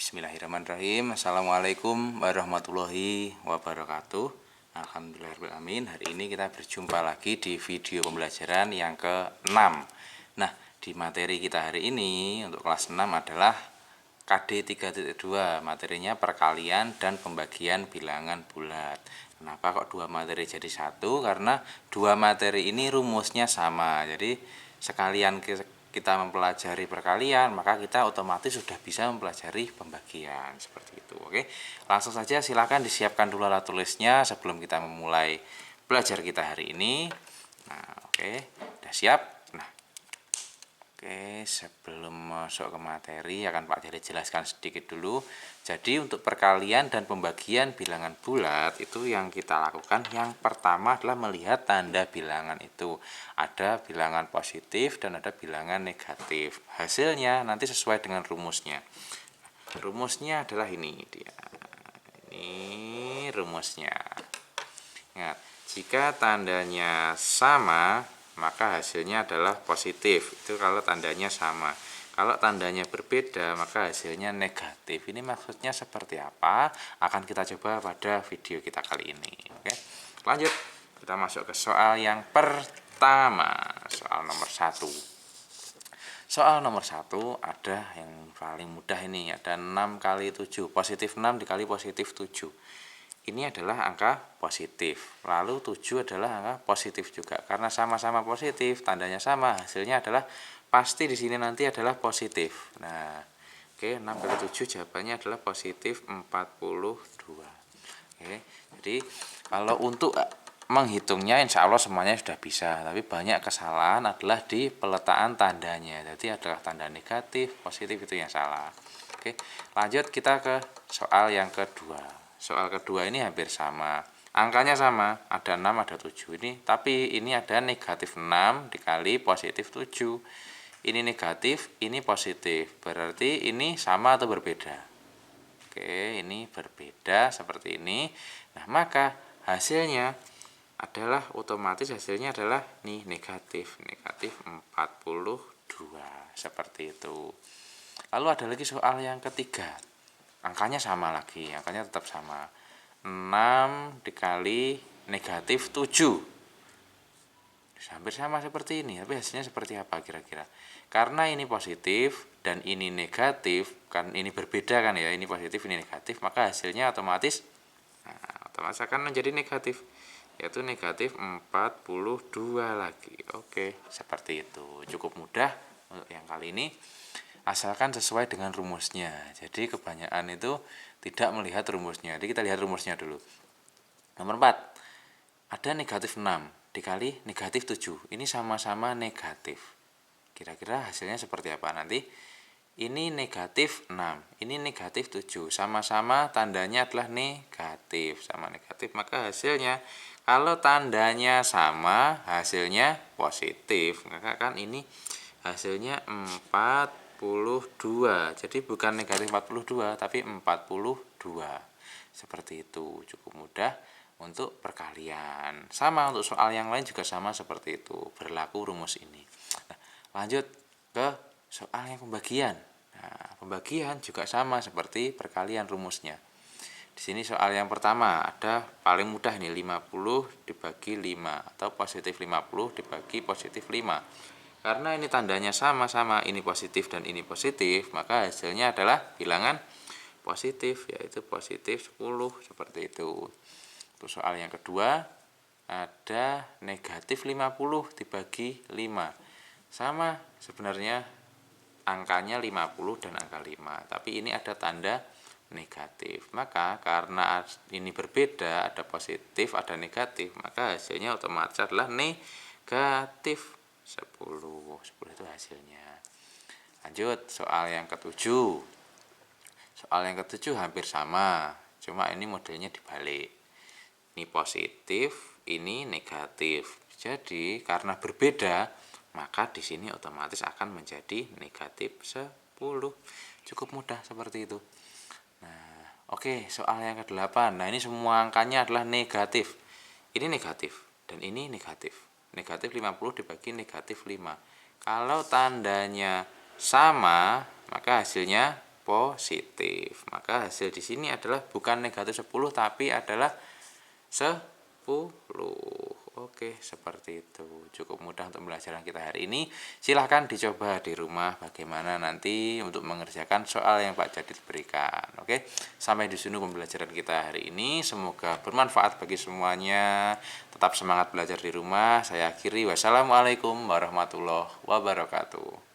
Bismillahirrahmanirrahim. Assalamualaikum warahmatullahi wabarakatuh. Alhamdulillahirrahmanirrahim. Hari ini kita berjumpa lagi di video pembelajaran yang ke-6. Nah, di materi kita hari ini untuk kelas 6 adalah KD 3.2. Materinya perkalian dan pembagian bilangan bulat. Kenapa kok dua materi jadi satu? Karena dua materi ini rumusnya sama. Jadi sekalian kita mempelajari perkalian, maka kita otomatis sudah bisa mempelajari pembagian seperti itu. Oke, langsung saja silakan disiapkan dulu alat tulisnya sebelum kita memulai belajar kita hari ini. Nah, oke, sudah siap. Nah, oke, sebelum masuk ke materi akan Pak Jadi jelaskan sedikit dulu. Jadi untuk perkalian dan pembagian bilangan bulat itu yang kita lakukan yang pertama adalah melihat tanda bilangan itu. Ada bilangan positif dan ada bilangan negatif. Hasilnya nanti sesuai dengan rumusnya. Rumusnya adalah ini dia. Ini rumusnya. Ingat, jika tandanya sama maka hasilnya adalah positif. Itu kalau tandanya sama. Kalau tandanya berbeda maka hasilnya negatif. Ini maksudnya seperti apa? Akan kita coba pada video kita kali ini. Oke, lanjut. Kita masuk ke soal yang pertama. Soal nomor 1. Soal nomor 1 ada yang paling mudah ini. Ada 6 kali 7. Positif 6 dikali positif 7. Ini adalah angka positif. Lalu 7 adalah angka positif juga. Karena sama-sama positif, tandanya sama, hasilnya adalah pasti di sini nanti adalah positif. Nah, oke, 6 kali 7 jawabannya adalah positif 42. Oke, jadi kalau untuk menghitungnya insya Allah semuanya sudah bisa. Tapi banyak kesalahan adalah di peletakan tandanya. Jadi adalah tanda negatif, positif itu yang salah. Oke, lanjut kita ke soal yang kedua. Soal kedua ini hampir sama. Angkanya sama, ada 6, ada 7 ini. Tapi ini ada negatif 6 dikali positif 7. Ini negatif, ini positif. Berarti ini sama atau berbeda? Oke, ini berbeda seperti ini. Nah, maka hasilnya adalah otomatis hasilnya adalah nih negatif 42 seperti itu. Lalu ada lagi soal yang ketiga. Angkanya sama lagi, angkanya tetap sama. 6 dikali negatif 7. Hampir sama seperti ini, tapi hasilnya seperti apa kira-kira? Karena ini positif dan ini negatif, kan ini berbeda kan ya, ini positif, ini negatif, maka hasilnya otomatis akan menjadi negatif, yaitu negatif 42 lagi. Oke, seperti itu. Cukup mudah untuk yang kali ini, asalkan sesuai dengan rumusnya. Jadi kebanyakan itu tidak melihat rumusnya. Jadi kita lihat rumusnya dulu. Nomor 4, ada negatif 6 dikali negatif 7. Ini sama-sama negatif. Kira-kira hasilnya seperti apa nanti? Ini negatif 6, ini negatif 7. Sama-sama tandanya adalah negatif. Sama negatif, maka hasilnya kalau tandanya sama, hasilnya positif. Maka kan ini hasilnya 42. Jadi bukan negatif 42, tapi 42. Seperti itu. Cukup mudah untuk perkalian. Sama untuk soal yang lain juga sama seperti itu, berlaku rumus ini. Nah, lanjut ke soal yang pembagian. Nah, pembagian juga sama seperti perkalian rumusnya. Di sini soal yang pertama ada paling mudah nih, 50 dibagi 5 atau positif 50 dibagi positif 5. Karena ini tandanya sama-sama, ini positif dan ini positif, maka hasilnya adalah bilangan positif, yaitu positif 10 seperti itu. Untuk soal yang kedua ada negatif 50 dibagi 5. Sama sebenarnya angkanya 50 dan angka 5, tapi ini ada tanda negatif. Maka karena ini berbeda, ada positif, ada negatif, maka hasilnya otomatis adalah negatif 10. 10 itu hasilnya. Lanjut soal yang ketujuh. Soal yang ketujuh hampir sama, cuma ini modelnya dibalik. Ini positif, ini negatif. Jadi karena berbeda, maka di sini otomatis akan menjadi negatif 10. Cukup mudah seperti itu. Nah, oke, soal yang ke-8. Nah, ini semua angkanya adalah negatif. Ini negatif dan ini negatif. Negatif 50 dibagi negatif 5. Kalau tandanya sama, maka hasilnya positif. Maka hasil di sini adalah bukan negatif 10 tapi adalah 10. Oke, seperti itu. Cukup mudah untuk pembelajaran kita hari ini. Silahkan dicoba di rumah bagaimana nanti untuk mengerjakan soal yang Pak Jadid berikan. Oke, sampai di sini pembelajaran kita hari ini. Semoga bermanfaat bagi semuanya. Tetap semangat belajar di rumah. Saya akhiri. Wassalamualaikum warahmatullahi wabarakatuh.